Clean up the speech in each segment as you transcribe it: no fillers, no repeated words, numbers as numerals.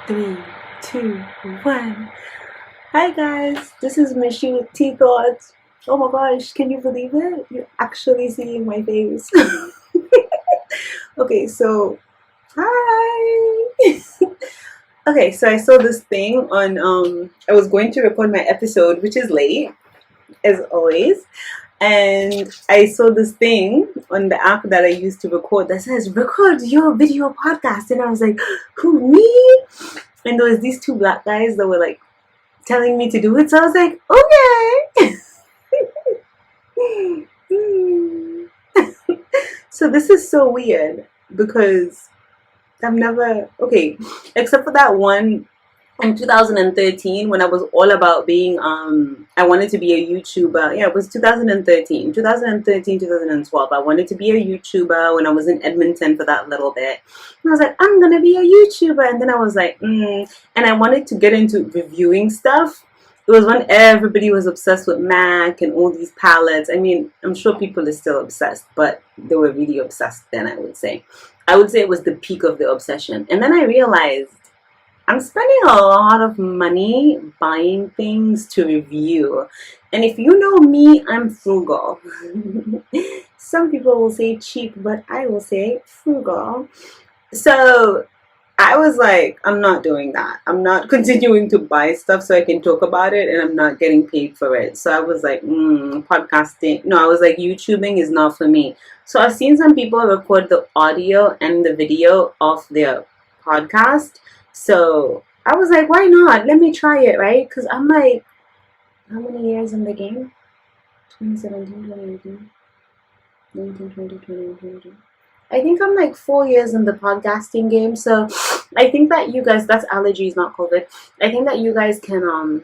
Three, two, one. Hi guys, this is Mishi with TThoughts. Oh my gosh, can you believe it? You're actually seeing my face. Okay, so hi. Okay, so I saw this thing on I was going to record my episode, which is late, as always. And I saw this thing on the app that I used to record that says record your video podcast. And I was like, who, me? And there was these two black guys that were like telling me to do it. So I was like, okay. So this is so weird because I've never, okay, except for that one in 2013 when I was all about being I wanted to be a YouTuber. Yeah, it was 2013 2012. I wanted to be a YouTuber when I was in Edmonton for that little bit. And I was like, I'm gonna be a YouTuber. And then I was like, and I wanted to get into reviewing stuff. It was when everybody was obsessed with Mac and all these palettes. I mean, I'm sure people are still obsessed, but they were really obsessed then. I would say it was the peak of the obsession. And then I realized I'm spending a lot of money buying things to review. And if you know me, I'm frugal. Some people will say cheap, but I will say frugal. So I was like, I'm not doing that. I'm not continuing to buy stuff so I can talk about it, and I'm not getting paid for it. So I was like, podcasting. No, I was like, YouTubing is not for me. So I've seen some people record the audio and the video of their podcast. So I was like, why not? Let me try it, right? Because I'm like, how many years in the game? 2017, 2018, 19, 20, 21, 22. I think I'm like 4 years in the podcasting game. So I think that you guys, that's allergies, not COVID. I think that you guys can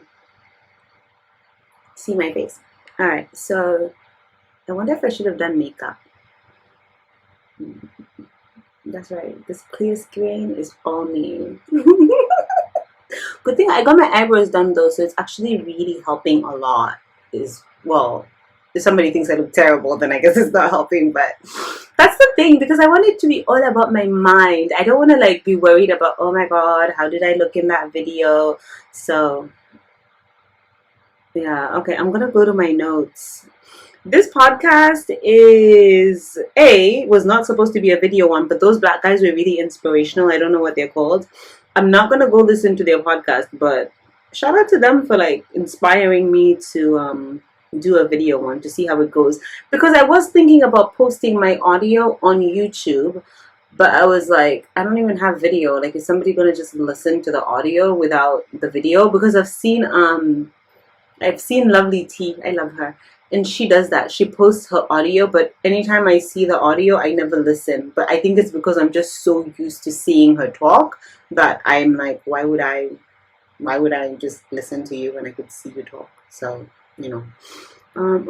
see my face. All right. So I wonder if I should have done makeup. That's right. This clear screen is all me. Good thing I got my eyebrows done though, so it's actually really helping a lot. Well, if somebody thinks I look terrible, then I guess it's not helping, but that's the thing, because I want it to be all about my mind. I don't want to like be worried about, oh my god, how did I look in that video? So yeah, okay, I'm gonna go to my notes. This podcast was not supposed to be a video one, but those black guys were really inspirational. I don't know what they're called. I'm not gonna go listen to their podcast, but shout out to them for like inspiring me to do a video one to see how it goes. Because I was thinking about posting my audio on YouTube, but I was like, I don't even have video. Like, is somebody gonna just listen to the audio without the video? Because I've seen Lovely T. I love her. And she does that. She posts her audio, but anytime I see the audio, I never listen. But I think it's because I'm just so used to seeing her talk that I'm like, why would I just listen to you when I could see you talk? So, you know.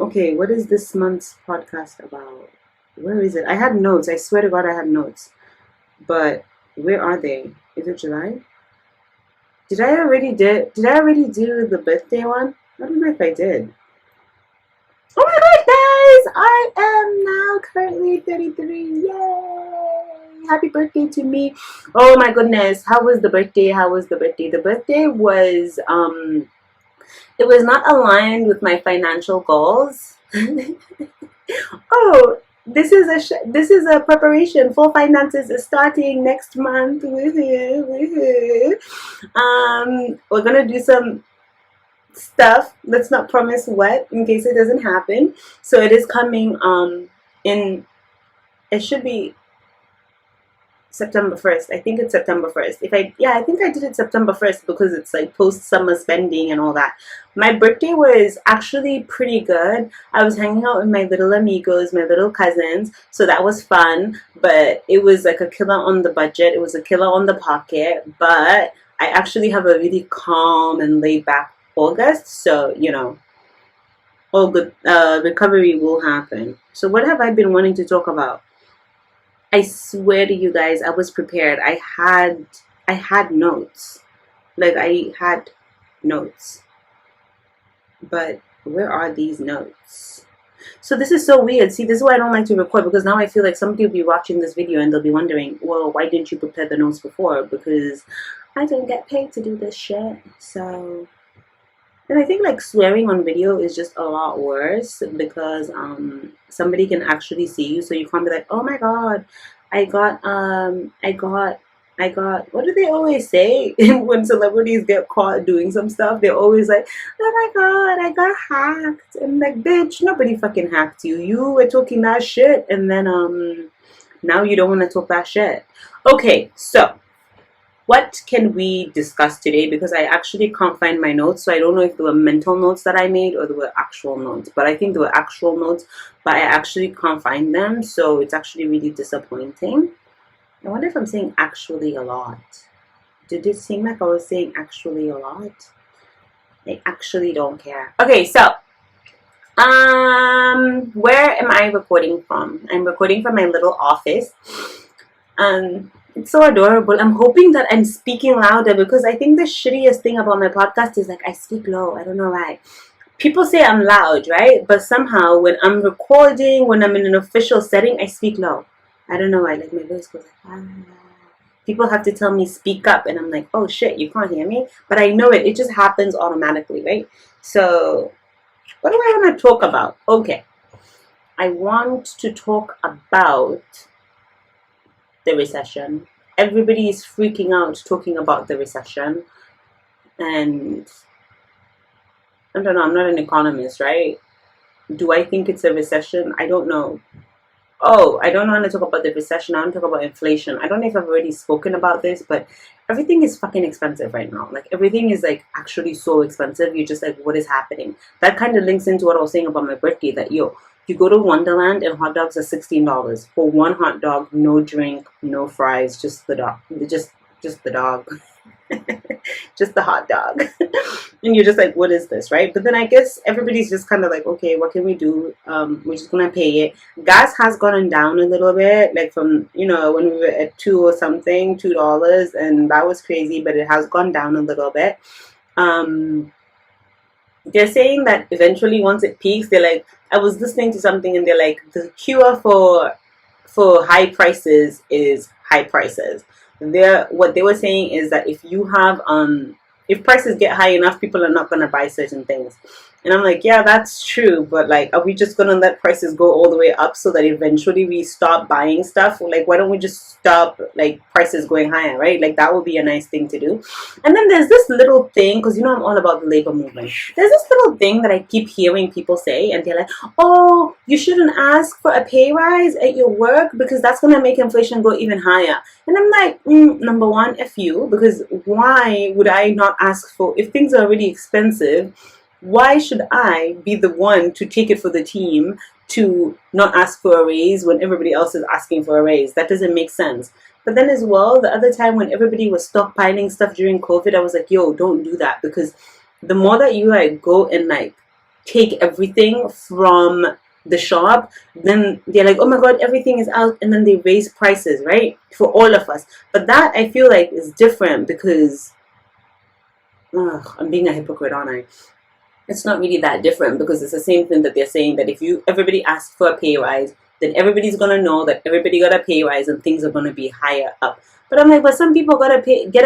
Okay, what is this month's podcast about? Where is it? I had notes. I swear to God, I had notes. But where are they? Is it July? Did I already do the birthday one? I don't know if I did. Oh my god, guys! I am now currently 33. Yay! Happy birthday to me. Oh my goodness. How was the birthday? The birthday was it was not aligned with my financial goals. Oh, this is a preparation. Full finances is starting next month. Woohoo. We're gonna do some stuff. Let's not promise what in case it doesn't happen. So it is coming it should be September 1st. I think it's September 1st. I think I did it September 1st because it's like post summer spending and all that. My birthday was actually pretty good. I was hanging out with my little amigos, my little cousins, so that was fun, but it was like a killer on the budget. It was a killer on the pocket, but I actually have a really calm and laid back August, so you know, all good. Recovery will happen. So what have I been wanting to talk about? I swear to you guys, I was prepared. I had notes. Like, I had notes. But where are these notes? So this is so weird. See, this is why I don't like to record, because now I feel like somebody will be watching this video and they'll be wondering, well, why didn't you prepare the notes before? Because I don't get paid to do this shit. So, and I think like swearing on video is just a lot worse because somebody can actually see you, so you can't be like, oh my god, I got I got what do they always say when celebrities get caught doing some stuff? They're always like, oh my god, I got hacked. And like, bitch, nobody fucking hacked you. You were talking that shit, and then now you don't want to talk that shit. Okay, so what can we discuss today? Because I actually can't find my notes, so I don't know if they were mental notes that I made or they were actual notes. But I think they were actual notes, but I actually can't find them, so it's actually really disappointing. I wonder if I'm saying actually a lot. Did it seem like I was saying actually a lot? I actually don't care. Okay, so where am I recording from? I'm recording from my little office. It's so adorable. I'm hoping that I'm speaking louder because I think the shittiest thing about my podcast is like I speak low. I don't know why. People say I'm loud, right? But somehow when I'm recording, when I'm in an official setting, I speak low. I don't know why. Like my voice goes like, ah. People have to tell me speak up, and I'm like, oh shit, you can't hear me. But I know it. It just happens automatically, right? So what do I want to talk about? Okay, I want to talk about the recession. Everybody is freaking out talking about the recession, and I don't know, I'm not an economist, right? Do I think it's a recession? I don't know. Oh, I don't want to talk about the recession. I want to talk about inflation. I don't know if I've already spoken about this, but everything is fucking expensive right now. Like everything is like actually so expensive. You're just like, what is happening? That kind of links into what I was saying about my birthday, that you go to Wonderland and hot dogs are $16 for one hot dog, no drink, no fries, just the dog, just the dog, just the hot dog. And you're just like, what is this, right? But then I guess everybody's just kind of like, okay, what can we do? We're just gonna pay it. Gas has gone down a little bit, like from, you know, when we were at $2, and that was crazy, but it has gone down a little bit. They're saying that eventually once it peaks, they're like, I was listening to something and they're like, the cure for high prices is high prices. What they were saying is that if you have if prices get high enough, people are not gonna buy certain things. And I'm like, yeah, that's true, but like, are we just gonna let prices go all the way up so that eventually we stop buying stuff? Like, why don't we just stop like prices going higher, right? Like that would be a nice thing to do. And then there's this little thing, because you know I'm all about the labor movement. There's this little thing that I keep hearing people say, and they're like, oh, you shouldn't ask for a pay rise at your work because that's gonna make inflation go even higher. And I'm like, number one, F you, because why would I not ask for, if things are already expensive, why should I be the one to take it for the team to not ask for a raise when everybody else is asking for a raise? That doesn't make sense. But then as well, the other time when everybody was stockpiling stuff during COVID, I was like, yo, don't do that, because the more that you like go and like take everything from the shop, then they're like, oh my god, everything is out, and then they raise prices, right, for all of us. But that I feel like is different because I'm being a hypocrite, aren't I? It's not really that different, because it's the same thing that they're saying, that if everybody asks for a pay rise, then everybody's gonna know that everybody got a pay rise and things are gonna be higher up. But I'm like, but some people get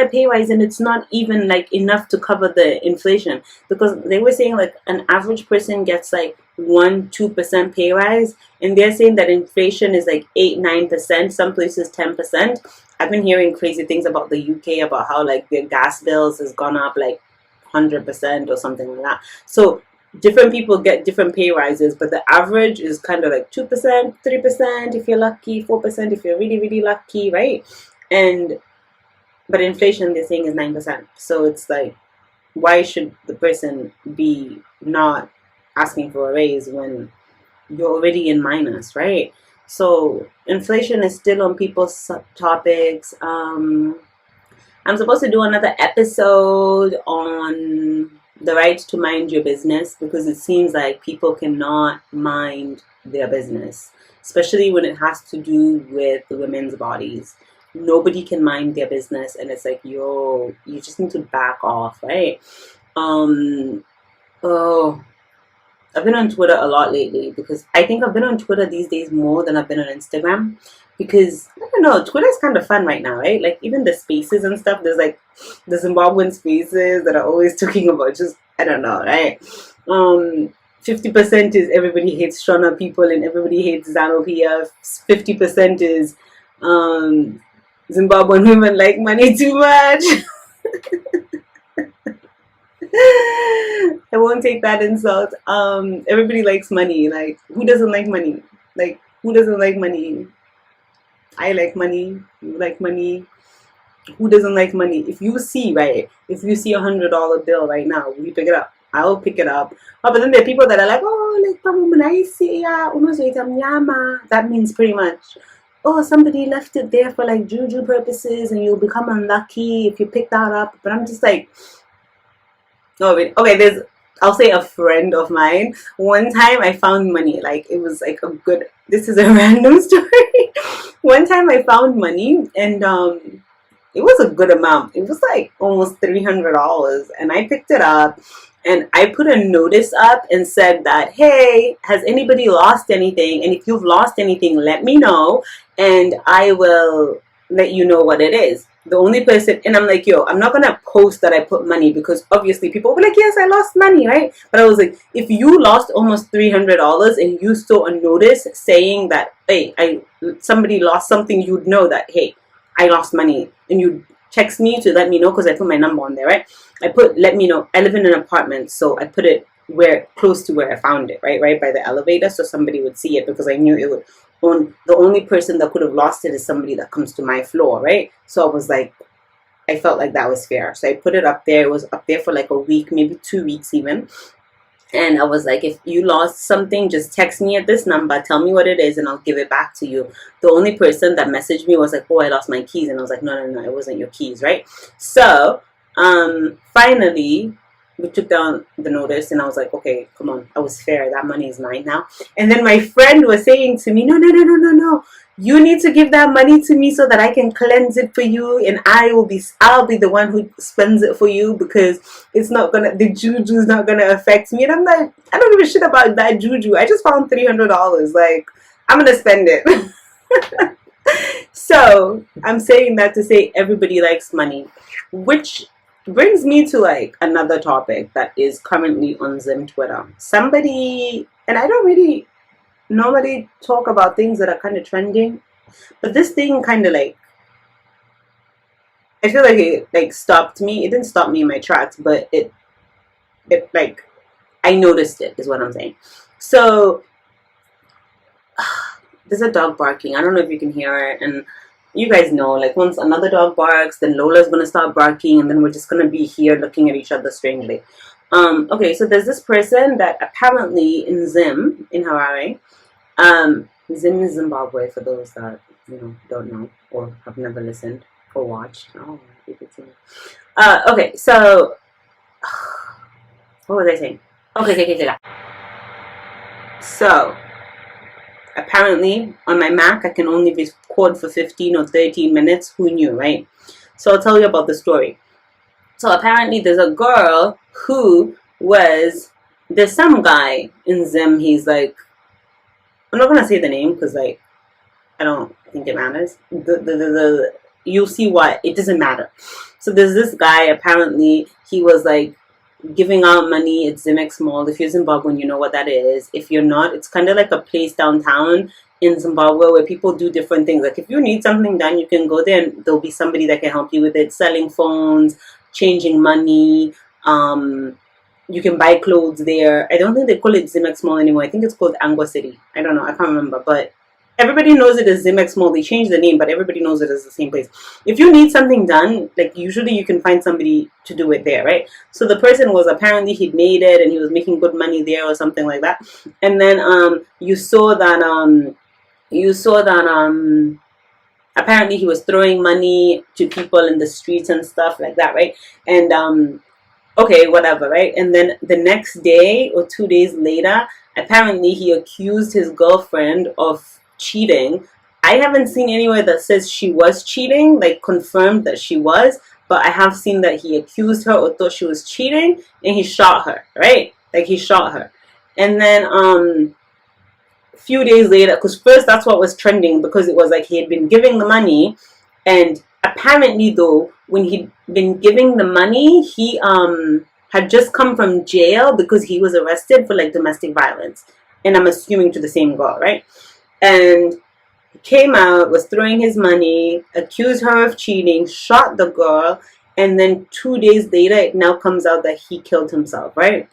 a pay rise and it's not even like enough to cover the inflation, because they were saying like an average person gets like 1-2% pay rise, and they're saying that inflation is like 8-9%, some places 10%. I've been hearing crazy things about the UK, about how like their gas bills has gone up like 100% or something like that. So different people get different pay rises, but the average is kind of like 2%, 3% if you're lucky, 4% if you're really, really lucky, right? But inflation, they're saying, is 9%. So it's like, why should the person be not asking for a raise when you're already in minus, right? So inflation is still on people's topics. I'm supposed to do another episode on the right to mind your business, because it seems like people cannot mind their business, especially when it has to do with women's bodies. Nobody can mind their business, and it's like, yo, you just need to back off, right? I've been on Twitter a lot lately because I think I've been on Twitter these days more than I've been on Instagram. Because I don't know, Twitter's kind of fun right now, right? Like even the spaces and stuff. There's like the Zimbabwean spaces that are always talking about just I don't know, right? 50% is everybody hates Shona people and everybody hates ZANU PF. 50% is Zimbabwean women like money too much. I won't take that insult. Everybody likes money. Like who doesn't like money? Like who doesn't like money? I like money. You like money. Who doesn't like money? If you see $100 bill right now, will you pick it up? I'll pick it up. Oh, but then there are people that are like, oh, like that means pretty much, oh, somebody left it there for like juju purposes, and you'll become unlucky if you pick that up. But I'm just like, oh, wait. Okay, I'll say a friend of mine. One time I found money. Like it was like this is a random story. One time I found money and it was a good amount. It was like almost $300 and I picked it up and I put a notice up and said that, hey, has anybody lost anything? And if you've lost anything, let me know and I will let you know what it is. The only person, and I'm like, yo, I'm not gonna post that I put money because obviously people will be like, yes, I lost money, right? But I was like, if you lost almost $300 and you saw a notice saying that, hey, somebody lost something, you'd know that, hey, I lost money, and you text me to let me know because I put my number on there, right? Let me know. I live in an apartment, so I put it close to where I found it, right by the elevator, so somebody would see it because I knew it would. The only person that could have lost it is somebody that comes to my floor, right? So I was like, I felt like that was fair. So I put it up there. It was up there for like a week, maybe 2 weeks even. And I was like, if you lost something, just text me at this number, tell me what it is, and I'll give it back to you. The only person that messaged me was like, oh, I lost my keys. And I was like, no, it wasn't your keys, right? So finally, we took down the notice and I was like, okay, come on, I was fair, that money is mine now. And then my friend was saying to me, no, you need to give that money to me so that I can cleanse it for you and I'll be the one who spends it for you because the juju is not gonna affect me. And I'm like, I don't give a shit about that juju. I just found $300, like I'm gonna spend it. So I'm saying that to say everybody likes money, which brings me to like another topic that is currently on Zim Twitter. Somebody, and I don't really normally talk about things that are kind of trending, but this thing kind of like, I feel like it like stopped me. It didn't stop me in my tracks, but it like, I noticed it is what I'm saying. So there's a dog barking. I don't know if you can hear it, and you guys know, like once another dog barks, then Lola's gonna start barking, and then we're just gonna be here looking at each other strangely. Okay, so there's this person that apparently in Zim, in Harare, Zim is Zimbabwe for those that don't know or have never listened or watched. Oh, okay, so what was I saying? Okay. So apparently on my Mac I can only record for 15 or 13 minutes. Who knew, right? So I'll tell you about the story. So apparently there's a girl there's some guy in Zim. He's like, I'm not gonna say the name because like I don't think it matters. You'll see why it doesn't matter. So there's this guy, apparently he was like giving out money at Zimex Mall. If you're Zimbabwean, you know what that is. If you're not, it's kind of like a place downtown in Zimbabwe where people do different things. Like if you need something done, you can go there and there'll be somebody that can help you with it. Selling phones, changing money. You can buy clothes there. I don't think they call it Zimex Mall anymore. I think it's called Angwa City. I don't know. I can't remember. But everybody knows it as Zimex Mall. They changed the name, but everybody knows it as the same place. If you need something done, like usually you can find somebody to do it there, right? So the person was apparently he'd made it and he was making good money there or something like that. And then you saw that apparently he was throwing money to people in the streets and stuff like that, right? And okay, whatever, right? And then the next day or 2 days later, apparently he accused his girlfriend of cheating. I haven't seen anywhere that says she was cheating, like confirmed that she was, but I have seen that he accused her or thought she was cheating and he shot her, right? Like he shot her. And then a few days later, because first that's what was trending, because it was like he had been giving the money, and apparently though, when he'd been giving the money, he had just come from jail because he was arrested for like domestic violence, and I'm assuming to the same girl, right? And he came out, was throwing his money, accused her of cheating, shot the girl, and then 2 days later, it now comes out that he killed himself, right?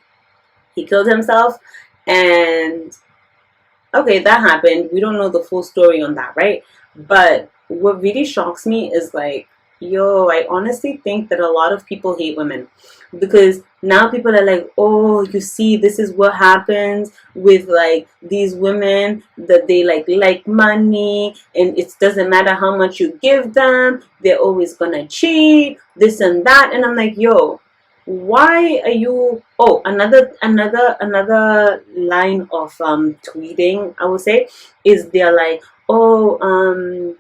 He killed himself, and okay, that happened. We don't know the full story on that, right? But what really shocks me is like, yo, I honestly think that a lot of people hate women, because now people are like, oh, you see, this is what happens with like these women, that they like money, and it doesn't matter how much you give them, they're always gonna cheat, this and that. And I'm like, yo, why are you, oh, another line of tweeting, I would say, is they're like, oh,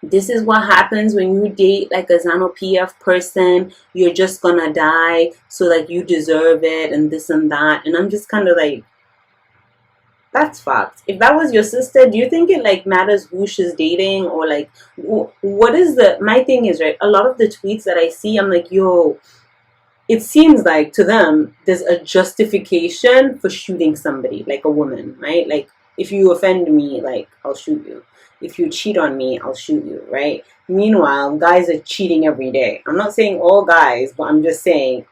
this is what happens when you date like a Zano PF person, you're just gonna die, so like you deserve it, and this and that. And I'm just kind of like, that's fucked. If that was your sister, do you think it like matters who she's dating, or like what is the, my thing is, right, a lot of the tweets that I see, I'm like, yo, it seems like to them there's a justification for shooting somebody, like a woman, right? Like, if you offend me, like, I'll shoot you. If you cheat on me, I'll shoot you, right? Meanwhile, guys are cheating every day. I'm not saying all guys, but I'm just saying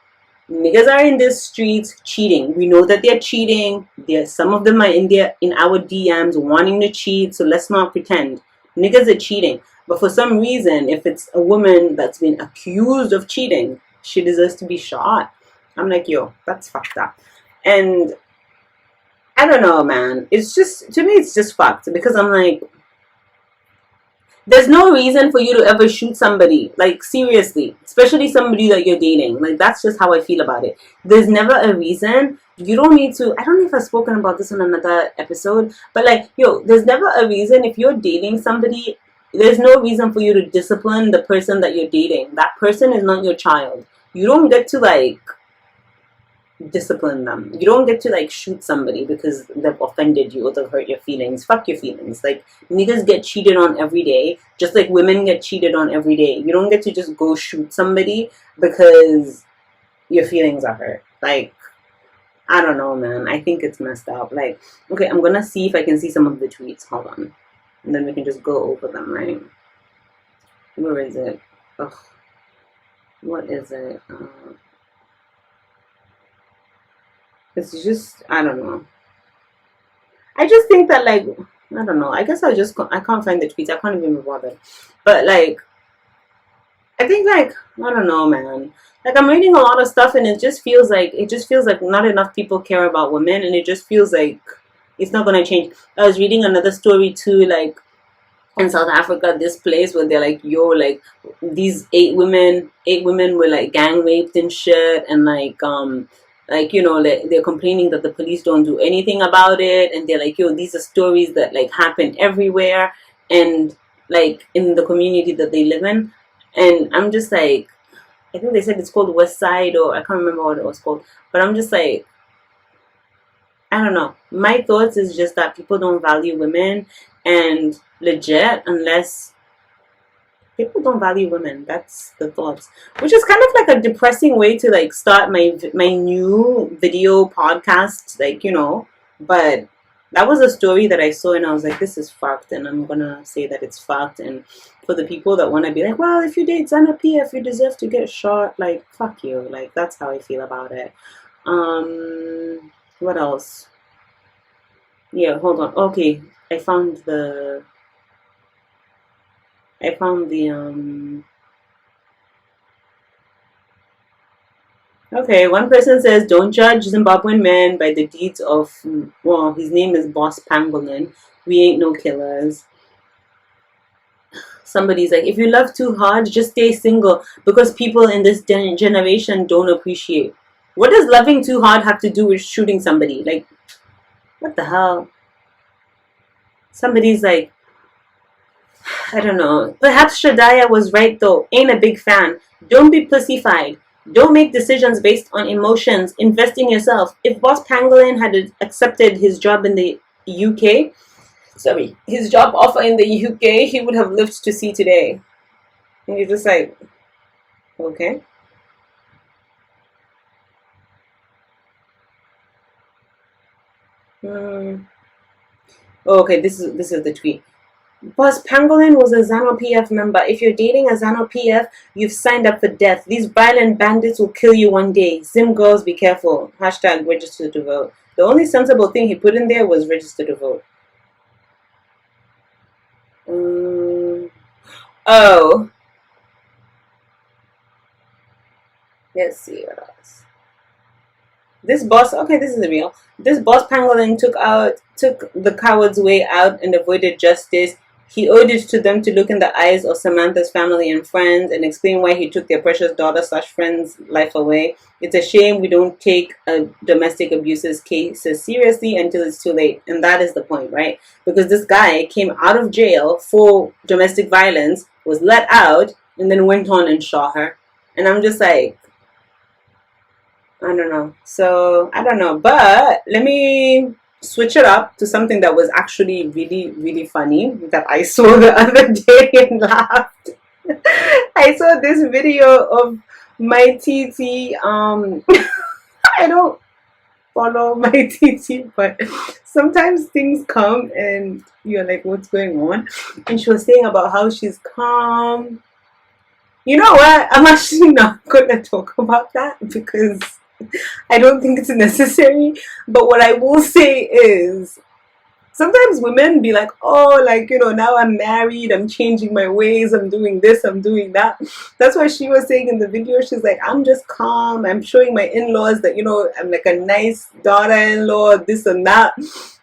niggas are in the streets cheating. We know that they're cheating. Some of them are in our DMs wanting to cheat, so let's not pretend. Niggas are cheating. But for some reason, if it's a woman that's been accused of cheating, she deserves to be shot. I'm like, yo, that's fucked up. And I don't know, man. It's just, to me, it's just fucked, because I'm like, there's no reason for you to ever shoot somebody. Like, seriously. Especially somebody that you're dating. Like, that's just how I feel about it. There's never a reason. You don't need to, I don't know if I've spoken about this on another episode, but like, yo, there's never a reason. If you're dating somebody, there's no reason for you to discipline the person that you're dating. That person is not your child. You don't get to like discipline them. You don't get to like shoot somebody because they've offended you or they've hurt your feelings. Fuck your feelings. Like, niggas get cheated on every day, just like women get cheated on every day. You don't get to just go shoot somebody because your feelings are hurt. Like, I don't know, man. I think it's messed up. Like, okay, I'm gonna see if I can see some of the tweets. Hold on. And then we can just go over them, right? Where is it? Ugh. What is it? It's just, I don't know. I just think that, like, I don't know. I guess I can't find the tweets. I can't even be bothered. But, like, I think, like, I don't know, man. Like, I'm reading a lot of stuff, and it just feels like not enough people care about women, and it just feels like it's not going to change. I was reading another story, too, like, in South Africa, this place where they're like, yo, like, these 8 women were, like, gang raped and shit, and, like, you know, they're complaining that the police don't do anything about it, and they're like, yo, these are stories that like happen everywhere, and like in the community that they live in. And I'm just like, I think they said it's called West Side, or I can't remember what it was called, but I'm just like, I don't know. My thoughts is just that people don't value women, and legit, unless people don't value women. That's the thoughts, which is kind of like a depressing way to like start my new video podcast, like, you know. But that was a story that I saw, and I was like, this is fucked, and I'm gonna say that it's fucked. And for the people that want to be like, well, if you date Zana PF, you deserve to get shot, like, fuck you. Like, that's how I feel about it. What else? Yeah, hold on. Okay, I found the okay, one person says, don't judge Zimbabwean men by the deeds of, well, his name is Boss Pangolin. We ain't no killers. Somebody's like, if you love too hard, just stay single, because people in this generation don't appreciate. What does loving too hard have to do with shooting somebody? Like, what the hell? Somebody's like, I don't know. Perhaps Shadaya was right though. Ain't a big fan. Don't be pussified. Don't make decisions based on emotions. Invest in yourself. If Boss Pangolin had accepted his job in the UK, his job offer in the UK, he would have lived to see today. And you're just like, okay. Okay, this is the tweet. Boss Pangolin was a Zano PF member. If you're dating a Zano PF, you've signed up for death. These violent bandits will kill you one day. Zim girls, be careful. Hashtag register to vote. The only sensible thing he put in there was register to vote. Oh. Let's see what else. This boss, okay, this is real. This Boss Pangolin took the coward's way out and avoided justice. He owed it to them to look in the eyes of Samantha's family and friends and explain why he took their precious daughter/friend's life away. It's a shame we don't take domestic abuses cases seriously until it's too late. And that is the point, right? Because this guy came out of jail for domestic violence, was let out, and then went on and shot her. And I'm just like, I don't know. So, I don't know. But let me switch it up to something that was actually really, really funny that I saw the other day and laughed. I saw this video of my TT. I don't follow my TT, but sometimes things come and you're like, what's going on? And she was saying about how she's calm. You know what? I'm actually not going to talk about that because I don't think it's necessary. But what I will say is, sometimes women be like, oh, like, now I'm married, I'm changing my ways, I'm doing this, I'm doing that. That's what she was saying in the video. She's like, I'm just calm, I'm showing my in-laws that, I'm like a nice daughter-in-law, this and that.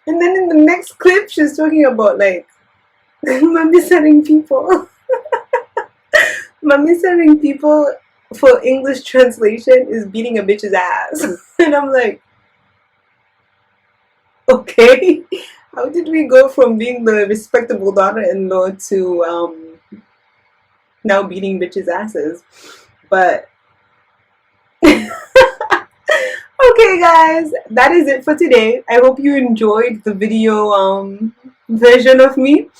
And then in the next clip, she's talking about like, mamisering people. Mamisering people for English translation is beating a bitch's ass. And I'm like, okay, how did we go from being the respectable daughter-in-law to now beating bitches' asses? But okay, guys, that is it for today. I hope you enjoyed the video version of me.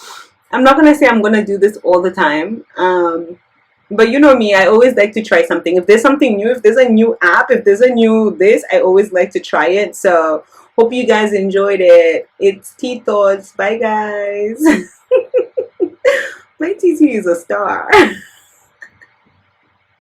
I'm not gonna say I'm gonna do this all the time. But you know me, I always like to try something. If there's something new, if there's a new app, if there's a new this, I always like to try it. So hope you guys enjoyed it. It's TThoughts. Bye, guys. My TT is a star.